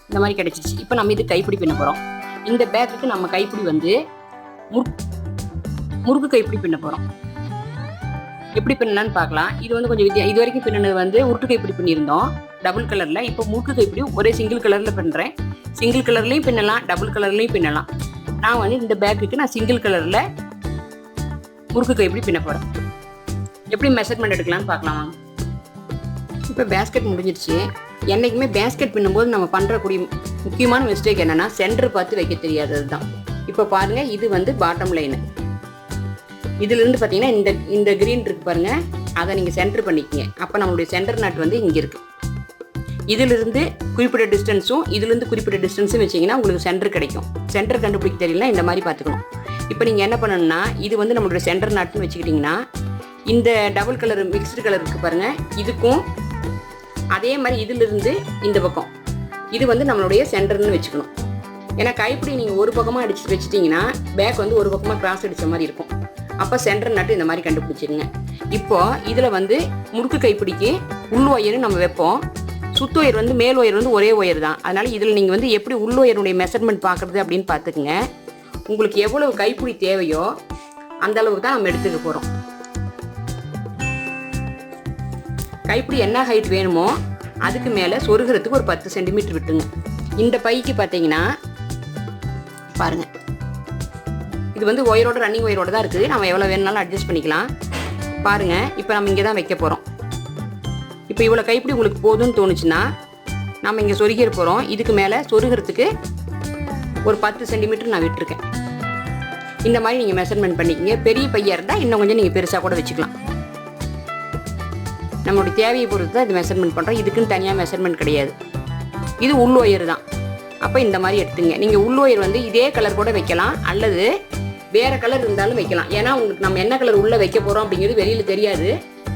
இந்த மாதிரி கிடைச்சிச்சு. இப்போ நம்ம இது கைப்பிடி பின்ன போகிறோம். இந்த பேக்குக்கு நம்ம கைப்பிடி வந்து முறுக்கு கைப்பிடி பின்ன போகிறோம். எப்படி பின்னலான்னு பார்க்கலாம். இது வந்து கொஞ்சம் இது வரைக்கும் பின்னது வந்து உருட்டு கைப்பிடி பின்னிருந்தோம் டபுள் கலரில். இப்போ முறுக்கு கைப்பிடி ஒரே சிங்கிள் கலரில் பின்னுறேன். Single கலர்லையும் பின்னலாம், double கலர்லையும் பின்னலாம். நான் வந்து இந்த பேக்குக்கு நான் சிங்கிள் கலரில் முறுக்கு கைப்பிடி பின்ன போகிறேன். எப்படி மெஷர்மெண்ட் எடுக்கலான்னு பார்க்கலாம் வாங்க. இப்போ பேஸ்கெட் முடிஞ்சிருச்சு. என்றைக்குமே பேஸ்கெட் பின்னும்போது நம்ம பண்ணுறக்கூடிய முக்கியமான மிஸ்டேக் என்னென்னா சென்டர் பார்த்து வைக்க தெரியாதது தான். இப்போ பாருங்கள், இது வந்து பாட்டம் லைனு. இதுலேருந்து பார்த்தீங்கன்னா இந்த க்ரீன் இருக்குது பாருங்கள், அதை நீங்கள் சென்டர் பண்ணிக்கங்க. அப்போ நம்மளுடைய சென்டர் நட் வந்து இங்கே இருக்குது. இதிலிருந்து குறிப்பிட்ட டிஸ்டன்ஸும் இதுலேருந்து குறிப்பிட்ட டிஸ்டன்ஸும் வச்சிங்கன்னா உங்களுக்கு சென்டர் கிடைக்கும். சென்டர் கண்டுபிடிக்க தெரியலனா இந்த மாதிரி பார்த்துக்கணும். இப்போ நீங்கள் என்ன பண்ணணும்னா, இது வந்து நம்மளுடைய சென்டர் நட்டுன்னு வச்சுக்கிட்டிங்கன்னா இந்த டபுள் கலர் மிக்ஸ்டு கலர் இருக்குது பாருங்கள், இதுக்கும் அதே மாதிரி இதிலிருந்து இந்த பக்கம் இது வந்து நம்மளுடைய சென்டர்னு வச்சுக்கணும். ஏன்னா கைப்பிடி நீங்கள் ஒரு பக்கமாக அடிச்சு வச்சுட்டிங்கன்னா பேக் வந்து ஒரு பக்கமாக கிராஸ் அடித்த மாதிரி இருக்கும். அப்போ சென்டர் நட்டு இந்த மாதிரி கண்டுபிடிச்சிருங்க. இப்போது இதில் வந்து முறுக்கு கைப்பிடிக்கு உள் ஒயர் நம்ம வைப்போம். சுத்து ஒயர் வந்து மேல் ஒயர் வந்து ஒரே ஒயர் தான். அதனால் இதில் நீங்கள் வந்து எப்படி உள் ஒயருடைய மெஷர்மெண்ட் பார்க்குறது அப்படின்னு பார்த்துக்குங்க. உங்களுக்கு எவ்வளவு கைப்பிடி தேவையோ அந்த அளவுக்கு தான் நம்ம எடுத்துக்க போகிறோம். கைப்பிடி என்ன ஹைட் வேணுமோ அதுக்கு மேலே சொருகிறதுக்கு ஒரு 10 சென்டிமீட்டர் விட்டுங்க. இந்த பைக்கு பார்த்தீங்கன்னா பாருங்கள், இது வந்து ஒயரோட ரன்னிங் ஒயரோட தான் இருக்குது. நம்ம எவ்வளோ வேணுனாலும் அட்ஜஸ்ட் பண்ணிக்கலாம். பாருங்கள், இப்போ நம்ம இங்கே தான் வைக்க போகிறோம். இப்போ இவ்வளோ கைப்பிடி உங்களுக்கு போதும்னு தோணுச்சுன்னா நம்ம இங்கே சொருகிற போகிறோம். இதுக்கு மேலே சொருகிறதுக்கு ஒரு 10 சென்டிமீட்டர் நான் விட்டுருக்கேன். இந்த மாதிரி நீங்கள் மெஷர்மெண்ட் பண்ணிக்கிங்க. பெரிய பையாக இருந்தால் இன்னும் கொஞ்சம் நீங்கள் பெருசாக கூட வச்சுக்கலாம். நம்மளுடைய தேவையை பொறுத்து தான் இது மெஷர்மெண்ட் பண்ணுறோம். இதுக்குன்னு தனியாக மெஷர்மெண்ட் கிடையாது. இது உள் ஒயர் தான். அப்போ இந்த மாதிரி எடுத்துங்க. நீங்கள் உள் ஒயர் வந்து இதே கலர் கூட வைக்கலாம், அல்லது வேறு கலர் இருந்தாலும் வைக்கலாம். ஏன்னா உங்களுக்கு நம்ம என்ன கலர் உள்ளே வைக்க போகிறோம் அப்படிங்கிறது வெளியில் தெரியாது.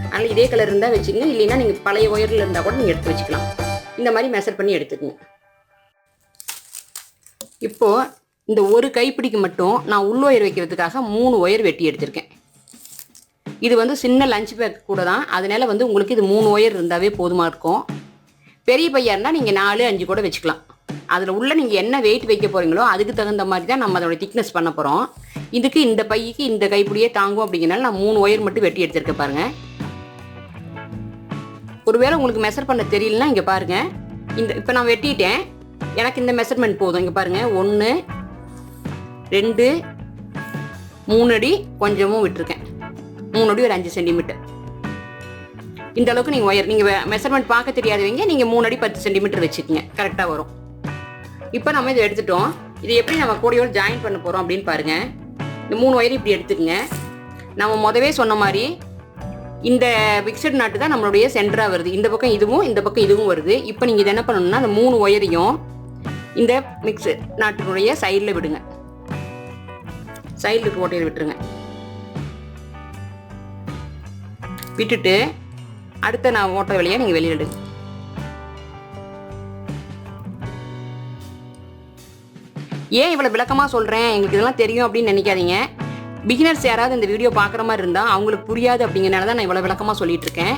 அதனால் இதே கலர் இருந்தால் வச்சுக்கோங்க. இல்லைன்னா நீங்கள் பழைய ஒயரில் இருந்தால் கூட நீங்கள் எடுத்து வச்சுக்கலாம். இந்த மாதிரி மெஷர் பண்ணி எடுத்துக்கோங்க. இப்போது இந்த ஒரு கைப்பிடிக்கு மட்டும் நான் உள் ஒயர் வைக்கிறதுக்காக 3 ஒயர் வெட்டி எடுத்திருக்கேன். இது வந்து சின்ன லஞ்ச் பேக் கூட தான். அதனால் வந்து உங்களுக்கு இது 3 ஒயர் இருந்தாவே போதுமாக இருக்கும். பெரிய பையாக இருந்தால் நீங்கள் 4, 5 கூட வச்சுக்கலாம். அதில் உள்ள நீங்கள் என்ன வெயிட் வைக்க போகிறீங்களோ அதுக்கு தகுந்த மாதிரி தான் நம்ம அதோட திக்னஸ் பண்ண போகிறோம். இதுக்கு இந்த பைக்கு இந்த கைப்பிடியே தாங்கும் அப்படிங்கிறனால நான் 3 ஒயர் மட்டும் வெட்டி எடுத்திருக்கேன் பாருங்கள். ஒருவேளை உங்களுக்கு மெஷர் பண்ண தெரியலனா இங்கே பாருங்கள், இப்போ நான் வெட்டிட்டேன். எனக்கு இந்த மெஷர்மெண்ட் போதும். இங்கே பாருங்கள், 1, 2, 3 அடி கொஞ்சமும் விட்டுருக்கேன். 3 அடி ஒரு 5 சென்டிமீட்டர். இந்த அளவுக்கு நீங்கள் ஒயர் நீங்கள் மெஷர்மெண்ட் பார்க்க தெரியாதவங்க நீங்கள் 3 அடி 10 சென்டிமீட்டர் வச்சுக்கோங்க, கரெக்டாக வரும். இப்போ நம்ம இதை எடுத்துட்டோம். இது எப்படி நம்ம கூடையோடு ஜாயின் பண்ண போகிறோம் அப்படின்னு பாருங்கள். இந்த 3 ஒயர் இப்படி எடுத்துக்கங்க. நம்ம முதவே சொன்ன மாதிரி இந்த மிக்சட் நாட்டு தான் நம்மளுடைய சென்டராக வருது. இந்த பக்கம் இதுவும் இந்த பக்கம் இதுவும் வருது. இப்போ நீங்கள் இதை என்ன பண்ணணும்னா அந்த 3 ஒயரையும் இந்த மிக்சட் நாட்டினுடைய சைடில் விடுங்க. சைடில் இருக்க ஓட்டையில் விட்டுருங்க. விட்டுட்டு அடுத்த நான் ஓட்ட வழியாக நீங்கள் வெளியில் எடுங்க. ஏன் இவ்வளோ விளக்கமாக சொல்கிறேன், எங்களுக்கு இதெல்லாம் தெரியும் அப்படின்னு நினைக்காதீங்க. பிகினர்ஸ் யாராவது இந்த வீடியோ பார்க்குற மாதிரி இருந்தால் அவங்களுக்கு புரியாது அப்படிங்கிறனால தான் நான் இவ்வளோ விளக்கமாக சொல்லிட்டு இருக்கேன்.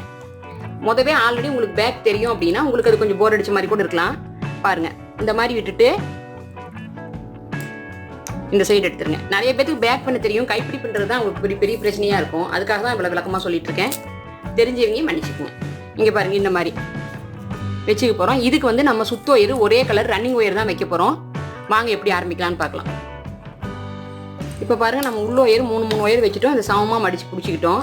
முதவே ஆல்ரெடி உங்களுக்கு பேக் தெரியும் அப்படின்னா உங்களுக்கு அது கொஞ்சம் போர் அடிச்ச மாதிரி கூட இருக்கலாம். பாருங்கள், இந்த மாதிரி விட்டுட்டு இந்த சைடு எடுத்துருங்க. நிறைய பேருக்கு பேக் பண்ண தெரியும், கைப்பிடி பண்ணுறது தான் உங்களுக்கு பெரிய பெரிய பிரச்சனையாக இருக்கும். அதுக்காக தான் இவ்வளோ விளக்கமாக சொல்லிட்டு இருக்கேன். தெரிஞ்சவங்க மன்னிச்சுக்கோங்க. இங்கே பாருங்கள், இந்த மாதிரி வச்சுக்க போகிறோம். இதுக்கு வந்து நம்ம சுத்து ஒயர் ஒரே கலர் ரன்னிங் ஒயர் தான் வைக்க போகிறோம். வாங்க எப்படி ஆரம்பிக்கலான்னு பார்க்கலாம். இப்போ பாருங்கள், நம்ம உள்ள ஒயர் 3 ஒயர் வச்சுட்டோம். அதை சமமாக மடித்து பிடிச்சிக்கிட்டோம்.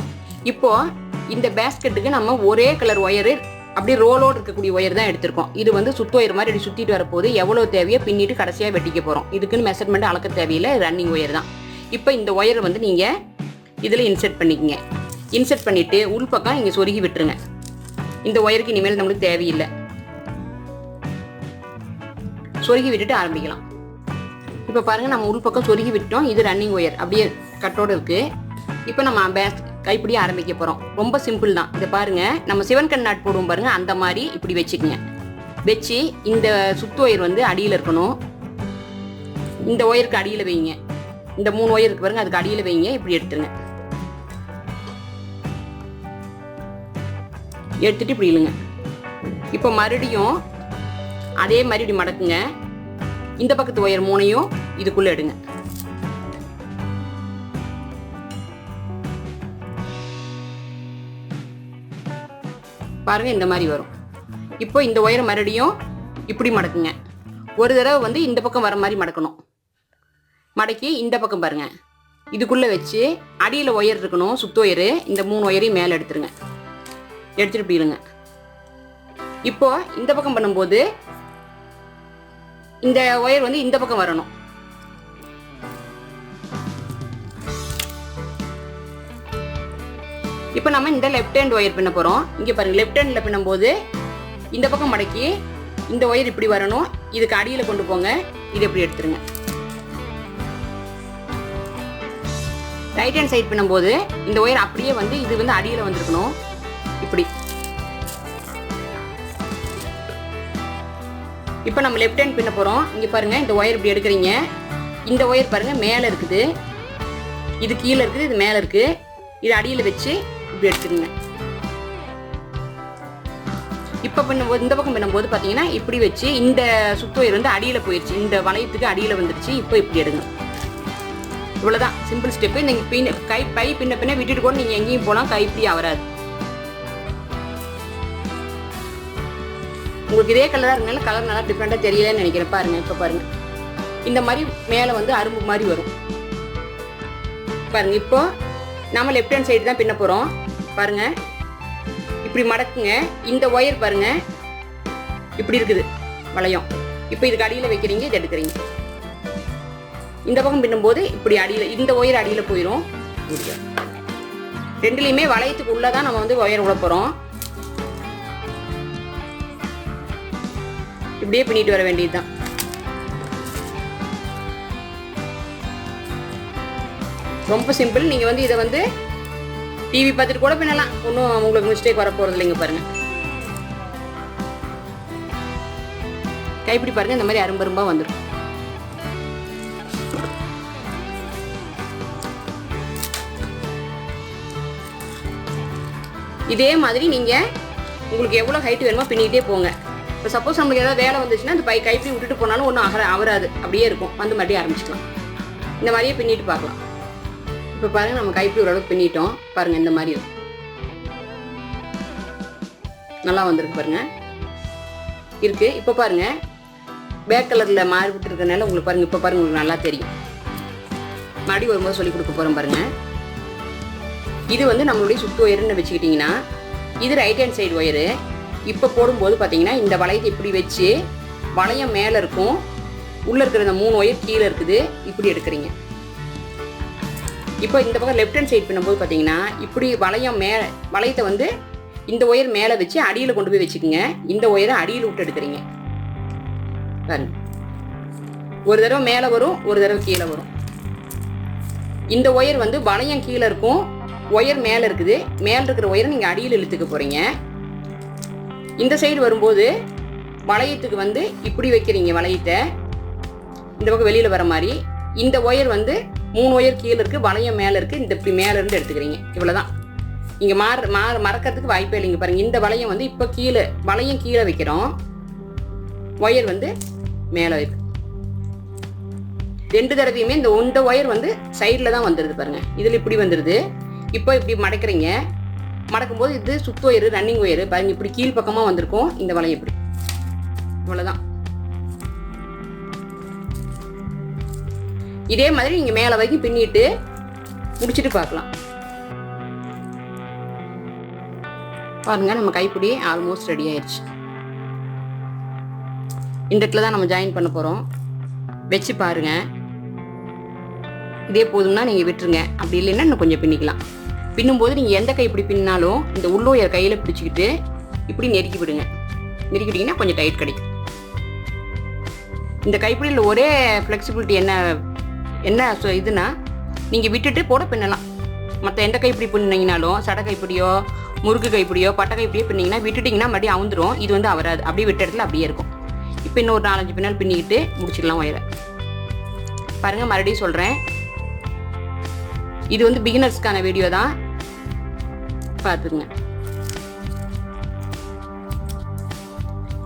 இப்போது இந்த பேஸ்கெட்டுக்கு நம்ம ஒரே கலர் ஒயரு அப்படியே ரோலோடு இருக்கக்கூடிய ஒயர் தான் எடுத்திருக்கோம். இது வந்து சுத்து ஒயர் மாதிரி அப்படி சுற்றிட்டு வரப்போது எவ்வளோ தேவையோ பின்னிட்டு கடைசியாக வெட்டிக்க போகிறோம். இதுக்குன்னு மெஷர்மெண்ட் அளக்க தேவையில்லை, ரன்னிங் ஒயர் தான். இப்போ இந்த ஒயரை வந்து நீங்கள் இதில் இன்செர்ட் பண்ணிக்கங்க. இன்செர்ட் பண்ணிவிட்டு உள்பக்கம் இங்கே சொருகி விட்டுருங்க. இந்த ஒயருக்கு இனிமேல் நம்மளுக்கு தேவையில்லை. சொருகி விட்டுட்டு ஆரம்பிக்கலாம். இப்போ பாருங்கள், நம்ம உள்பக்கம் சொருகி விட்டோம். இது ரன்னிங் ஒயர் அப்படியே கட்டோடு இருக்குது. இப்போ நம்ம கைப்பிடி ஆரம்பிக்க போகிறோம். ரொம்ப சிம்பிள் தான். இதை பாருங்கள், நம்ம சிவன் கண் நாட் போடுவோம் பாருங்கள், அந்த மாதிரி இப்படி வச்சுக்கோங்க. வச்சு இந்த சுத்து ஒயர் வந்து அடியில் இருக்கணும். இந்த ஒயருக்கு அடியில் வைங்க. இந்த 3 ஒயர் இருக்கு பாருங்கள், அதுக்கு அடியில் வைங்க. இப்படி எடுத்துருங்க. எடுத்துட்டு இப்படி இழுங்க. இப்போ மறுபடியும் அதே மாதிரி இப்படி மடக்குங்க. இந்த பக்கத்து ஒயர் 3ஐயும் இதுக்குள்ள எடுங்க. பாருங்க இந்த மாதிரி வரும். இப்போ இந்த ஒயரை மறுபடியும் இப்படி மடக்குங்க. ஒரு தடவை வந்து இந்த பக்கம் வர மாதிரி மடக்கணும். மடக்கி இந்த பக்கம் பாருங்க இதுக்குள்ள வச்சு அடியில் ஒயர் இருக்கணும், சுத்து ஒயரு. இந்த 3 ஒயரையும் மேலே எடுத்துருங்க. எடுத்துட்டு போயிருங்க. இப்போ இந்த பக்கம் பண்ணும்போது இந்த ஒயர் வந்து இந்த பக்கம் வரணும். இப்போ நம்ம இந்த லெஃப்ட் ஹேண்ட் ஒயர் பின்ன போறோம். இங்க பாருங்க, லெஃப்ட் ஹேண்ட்ல பின்னும்போது இந்த பக்கம் மடக்கி இந்த ஒயர் இப்படி வரணும். இதுக்கு அடியில் கொண்டு போங்க. இது எப்படி எடுத்துருங்க. ரைட் ஹேண்ட் சைட் பின்னும்போது இந்த ஒயர் அப்படியே வந்து இது வந்து அடியில் வந்திருக்கணும். இப்படி. இப்போ நம்ம லெஃப்ட் ஹேண்ட் பின்ன போறோம். இங்க பாருங்க, இந்த ஒயர் இப்படி எடுக்கிறீங்க. இந்த ஒயர் பாருங்க மேலே இருக்குது, இது கீழே இருக்குது, இது மேலே இருக்கு. இது அடியில் வச்சு இப்படி எடுத்துருங்க. இப்போ பண்ணும்போது இந்த பக்கம் பண்ணும்போது பார்த்தீங்கன்னா இப்படி வச்சு இந்த சுத்து ஒயர் வந்து அடியில் போயிடுச்சு, இந்த வளையத்துக்கு அடியில் வந்துடுச்சு. இப்போ இப்படி எடுங்க. இவ்வளோதான் சிம்பிள் ஸ்டெப்பு. நீங்கள் பை பின்ன விட்டுட்டு கூட நீங்கள் எங்கேயும் போகலாம், கை இப்படி ஆகாது. உங்களுக்கு இதே கலராக இருக்கனால கலர் நல்லா டிஃப்ரெண்ட்டாக தெரியலன்னு நினைக்கிறேன். பாருங்க, இப்போ பாருங்க இந்த மாதிரி மேலே வந்து அரும்பு மாதிரி வரும் பாருங்க. இப்போ நம்ம லெஃப்ட் ஹேண்ட் சைடு தான் பின்ன போகிறோம். பாருங்க இப்படி மடக்குங்க. இந்த ஒயர் பாருங்க இப்படி இருக்குது வளையம். இப்போ இதுக்கு அடியில் வைக்கிறீங்க, இது எடுக்கிறீங்க. இந்த பக்கம் பின்னும்போது இப்படி அடியில் இந்த ஒயர் அடியில் போயிடும். ரெண்டுலேயுமே வளையத்துக்கு உள்ளதான் நம்ம வந்து ஒயர் விட போகிறோம். இப்படியே பின்னிட்டு வர வேண்டியதுதான். ரொம்ப சிம்பிள். நீங்கள் வந்து இதை வந்து டிவி பார்த்துட்டு கூட பின்னலாம், ஒன்றும் உங்களுக்கு மிஸ்டேக் வர போகிறது இல்லைங்க. பாருங்க கைப்பிடி பாருங்க, இந்த மாதிரி அரும்பரும்பா வந்துடும். இதே மாதிரி நீங்கள் உங்களுக்கு எவ்வளோ ஹைட் வேணுமோ பின்னிக்கிட்டே போங்க. இப்போ சப்போஸ் நம்மளுக்கு ஏதாவது வேலை வந்துச்சுன்னா அந்த கைப்பிடி விட்டுட்டு போனாலும் ஒன்றும் அவராது, அப்படியே இருக்கும். வந்து மறுபடியும் ஆரம்பிச்சுக்கலாம். இந்த மாதிரியே பின்னிட்டு பார்க்கலாம். இப்போ பாருங்க, நம்ம கைப்பிடி ஓரளவுக்கு பின்னிட்டோம். பாருங்க இந்த மாதிரி இருக்கும், நல்லா வந்திருக்கு பாருங்க இருக்கு. இப்போ பாருங்க பேக் கலரில் மாறிவிட்டு இருக்கிறதுனால உங்களுக்கு பாருங்க, இப்போ பாருங்க உங்களுக்கு நல்லா தெரியும். மறுபடியும் வரும்போது சொல்லி கொடுக்க போகிறோம் பாருங்க. இது வந்து நம்மளுடைய சுத்து ஒயர்னு வச்சுக்கிட்டிங்கன்னா இது ரைட் ஹேண்ட் சைடு ஒயரு. இப்போ போடும்போது பார்த்தீங்கன்னா இந்த வளையத்தை இப்படி வச்சு வளையம் மேலே இருக்கும், உள்ளே இருக்கிற இந்த 3 ஒயர் கீழே இருக்குது. இப்படி எடுக்கிறீங்க. இப்போ இந்த பக்கம் லெஃப்ட் ஹேண்ட் சைட் பண்ணும்போது பார்த்தீங்கன்னா இப்படி வளையத்தை வந்து இந்த ஒயர் மேலே வச்சு அடியில் கொண்டு போய் வச்சுக்கோங்க. இந்த ஒயரை அடியில் விட்டு எடுக்கிறீங்க. பாருங்க, ஒரு தடவை மேலே வரும், ஒரு தடவை கீழே வரும். இந்த ஒயர் வந்து வளையம் கீழே இருக்கும், ஒயர் மேலே இருக்குது. மேலே இருக்கிற ஒயரை நீங்கள் அடியில் இழுத்துக்க போகிறீங்க. இந்த சைடு வரும்போது வளையத்துக்கு வந்து இப்படி வைக்கிறீங்க. வளையத்தை இந்த பக்கம் வெளியில் வர மாதிரி. இந்த ஒயர் வந்து 3 ஒயர் கீழே இருக்குது, வளையம் மேலே இருக்குது. இந்த இப்படி மேலே இருந்து எடுத்துக்கிறீங்க. இவ்வளோதான். இங்கே மறக்கிறதுக்கு வாய்ப்பே இல்லைங்க. பாருங்கள், இந்த வளையம் வந்து இப்போ வளையம் கீழே வைக்கிறோம், ஒயர் வந்து மேலே இருக்கு. 2 தடவையுமே இந்த ஒயர் வந்து சைடில் தான் வந்துடுது பாருங்கள். இதில் இப்படி வந்துடுது. இப்போ இப்படி மடக்கிறீங்க. மடக்கும்போது இது சுத்து ஒயர், ரன்னிங் ஒயர் பாருங்க, இப்படி கீழ் பக்கமாக வந்திருக்கும் இந்த வளையம். இப்படி இவ்வளோதான். இதே மாதிரி நீங்கள் மேலே வரைக்கும் பின்னிட்டு முடிச்சுட்டு பார்க்கலாம். பாருங்க, நம்ம கைப்பிடி ஆல்மோஸ்ட் ரெடி ஆயிடுச்சு. இந்த இடத்துல தான் நம்ம ஜாயின் பண்ண போகிறோம். வச்சு பாருங்க. இதே போதும்னா நீங்கள் விட்டுருங்க. அப்படி இல்லைன்னா இன்னும் கொஞ்சம் பின்னிக்கலாம். பின்னும்போது நீங்கள் எந்த கை இப்படி பின்னாலும் இந்த உள்ளோயர் கையில் பிடிச்சிக்கிட்டு இப்படி நெருக்கி விடுங்க. நெருக்கிட்டிங்கன்னா கொஞ்சம் டைட் கிடைக்கும். இந்த கைப்பிடியில் ஒரே ஃப்ளெக்சிபிலிட்டி என்ன இதுனா நீங்கள் விட்டுட்டு போட பின்னலாம். மற்ற எந்த கைப்பிடி பின்னிங்கனாலும், சடை கைப்பிடியோ முறுக்கு கைப்பிடியோ பட்டை கைப்பிடியோ பின்னிங்கன்னா விட்டுட்டிங்கன்னா மறுபடியும் அவுந்துடும். இது வந்து அவராது, அப்படியே விட்ட இடத்துல அப்படியே இருக்கும். இப்போ இன்னும் ஒரு 4-5 பின்னல் பின்னிக்கிட்டு முடிச்சிடலாம் ஒயரை. பாருங்கள், மறுபடியும் சொல்கிறேன், இது வந்து பிகினர்ஸ்க்கான வீடியோ தான், பார்த்துக்குங்க.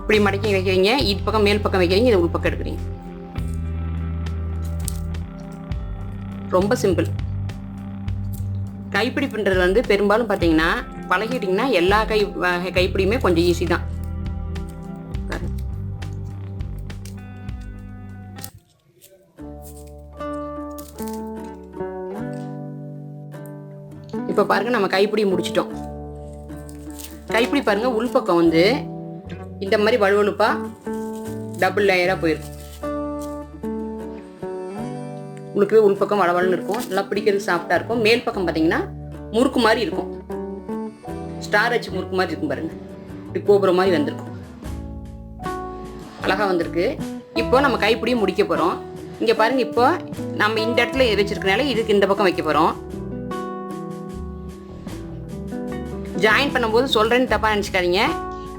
இப்படி மடக்கி வைக்கிறீங்க, இது பக்கம் மேல் பக்கம் வைக்கிறீங்க, இது உள் பக்கம் எடுக்கிறீங்க. ரொம்ப சிம்பிள். கைப்பிடி பின்னுறது வந்து பெரும்பாலும் பார்த்தீங்கன்னா பழகிட்டிங்கன்னா எல்லா கைப்பிடியுமே கொஞ்சம் ஈஸி தான். இப்போ பாருங்க, நம்ம கைப்பிடி முடிச்சிட்டோம். கைப்பிடி பாருங்க, உள்பக்கம் வந்து இந்த மாதிரி வலுவலுப்பா டபுள் லேயராக போயிருக்கும். உங்களுக்குவே உள்பக்கம் வளவலன்னு இருக்கும், நல்லா பிடிக்கிறதுக்கு சாஃப்டாக இருக்கும். மேல் பக்கம் பார்த்தீங்கன்னா முறுக்கு மாதிரி இருக்கும், ஸ்டார் வச்சு முறுக்கு மாதிரி இருக்கும் பாருங்க. இப்படி கோபுரம் மாதிரி வந்திருக்கும், அழகாக வந்திருக்கு. இப்போ நம்ம கைப்பிடியும் முடிக்க போகிறோம். இங்கே பாருங்க, இப்போ நம்ம இந்த இடத்துல வச்சிருக்கனால இதுக்கு இந்த பக்கம் வைக்க போகிறோம். ஜாயின் பண்ணும்போது சொல்கிறேன்னு தப்பாக நினச்சிக்காதீங்க.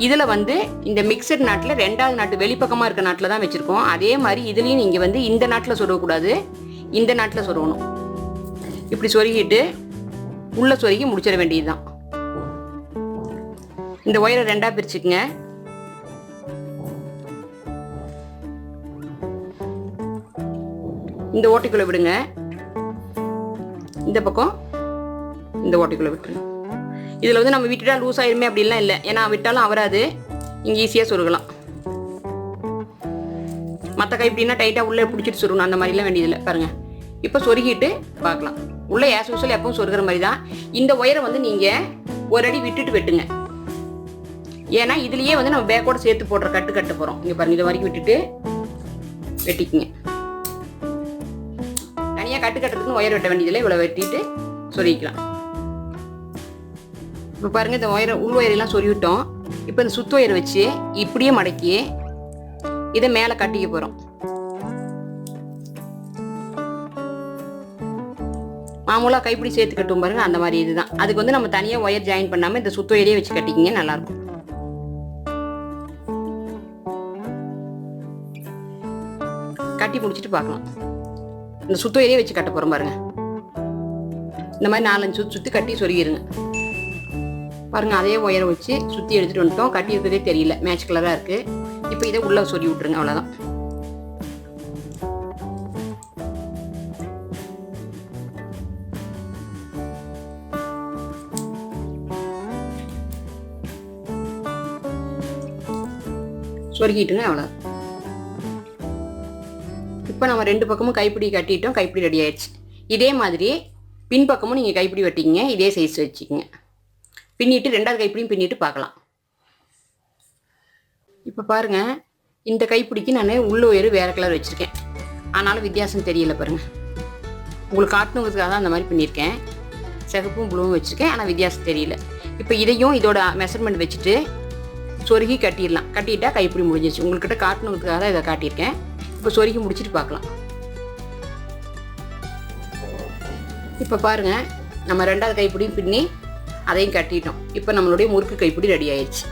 இதில் வந்து இந்த மிக்சட் நாட்டில் 2வது நாட்டு வெளிப்பக்கமாக இருக்க நாட்டில் தான் வச்சுருக்கோம். அதே மாதிரி இதுலேயும் நீங்கள் வந்து இந்த நாட்டில் சொருகக்கூடாது, இந்த நாட்டில் சொருகணும். இப்படி சொருகிட்டு உள்ளே சொருகி முடிச்சிட வேண்டியது தான். இந்த ஒயரை 2ஆக பிரிச்சுக்குங்க. இந்த ஓட்டைக்குள்ளே விடுங்க, இந்த பக்கம் இந்த ஓட்டைக்குள்ளே விட்டுருங்க. இதில் வந்து நம்ம விட்டுட்டா லூஸ் ஆயிருமே அப்படின்லாம் இல்லை, ஏன்னா விட்டாலும் அவராது, இங்கே ஈஸியாக சொருகலாம். மற்ற கைப்பிடினா டைட்டாக உள்ளே பிடிச்சிட்டு சொருகணும், அந்த மாதிரிலாம் வேண்டியதில்லை. பாருங்கள், இப்போ சொருகிட்டு பார்க்கலாம். உள்ளே ஆஸ் யூசுவல் எப்பவும் சொருகிற மாதிரி தான். இந்த ஒயரை வந்து நீங்கள் ஒரு அடி விட்டுட்டு வெட்டுங்க, ஏன்னா இதுலேயே வந்து நம்ம பேக்கோட சேர்த்து போடுற கட்டு போகிறோம். இங்கே பாருங்கள், இது வரைக்கும் விட்டுட்டு வெட்டிக்குங்க. தனியாக கட்டுறதுக்குன்னு ஒயர் வெட்ட வேண்டியதில்லை, இவ்வளோ வெட்டிட்டு சொருகிக்கலாம். இப்போ பாருங்கள், இந்த ஒயரை உள் ஒயரெல்லாம் சொருவிட்டோம். இப்போ இந்த சுத்து ஒயரை வச்சு இப்படியே மடக்கி இதை மேலே கட்டிக்க போகிறோம். மாமூலாக கைப்பிடி சேர்த்து கட்டும் பாருங்க, அந்த மாதிரி இதுதான். அதுக்கு வந்து நம்ம தனியாக ஒயர் ஜாயின் பண்ணாமல் இந்த சுத்து ஒயரையே வச்சு கட்டிக்கிங்க, நல்லாயிருக்கும். கட்டி முடிச்சுட்டு பார்க்கலாம். இந்த சுத்து ஒயரையே வச்சு கட்ட போகிறோம் பாருங்க. இந்த மாதிரி 4-5 சுற்றி கட்டி சொருகிருங்க. பாருங்கள், அதே ஒயரை வச்சு சுற்றி எடுத்துகிட்டு வந்துட்டோம். கட்டி இருக்கிறதே தெரியல, மேட்ச் கலராக இருக்குது. இப்போ இதை உள்ளே சொருகி விட்ருங்க, அவ்வளோதான். சொருகிட்டுங்க, அவ்வளோ. இப்போ நம்ம 2 பக்கமும் கைப்பிடி கட்டிட்டோம், கைப்பிடி ரெடி ஆயிடுச்சு. இதே மாதிரி பின்பக்கமும் நீங்கள் கைப்பிடி வெட்டிக்கிங்க, இதே சைஸ் வச்சுக்கிங்க. பின்னிட்டு 2வது கைப்பிடியும் பின்னிட்டு பார்க்கலாம். இப்போ பாருங்கள், இந்த கைப்பிடிக்கு நான் உள்ள ஒயர் வேறு கலர் வச்சுருக்கேன், ஆனாலும் வித்தியாசம் தெரியல பாருங்கள். உங்களுக்கு காட்டணுங்கிறதுக்காக தான் அந்த மாதிரி பண்ணியிருக்கேன். சிகப்பும் ப்ளூவும் வச்சுருக்கேன், ஆனால் வித்தியாசம் தெரியல. இப்போ இதையும் இதோட மெஷர்மெண்ட் வச்சுட்டு சொருகி கட்டிடலாம். கட்டிட்டா கைப்பிடி முடிஞ்சிச்சு. உங்கள்கிட்ட காட்டணுங்கிறதுக்காக தான் இதை காட்டியிருக்கேன். இப்போ சொருகி முடிச்சுட்டு பார்க்கலாம். இப்போ பாருங்கள், நம்ம 2வது கைப்பிடியும் பின்னி அதையும் கட்டிட்டோம். இப்போ நம்மளுடைய முறுக்கு கைப்பிடி ரெடி ஆயிடுச்சு.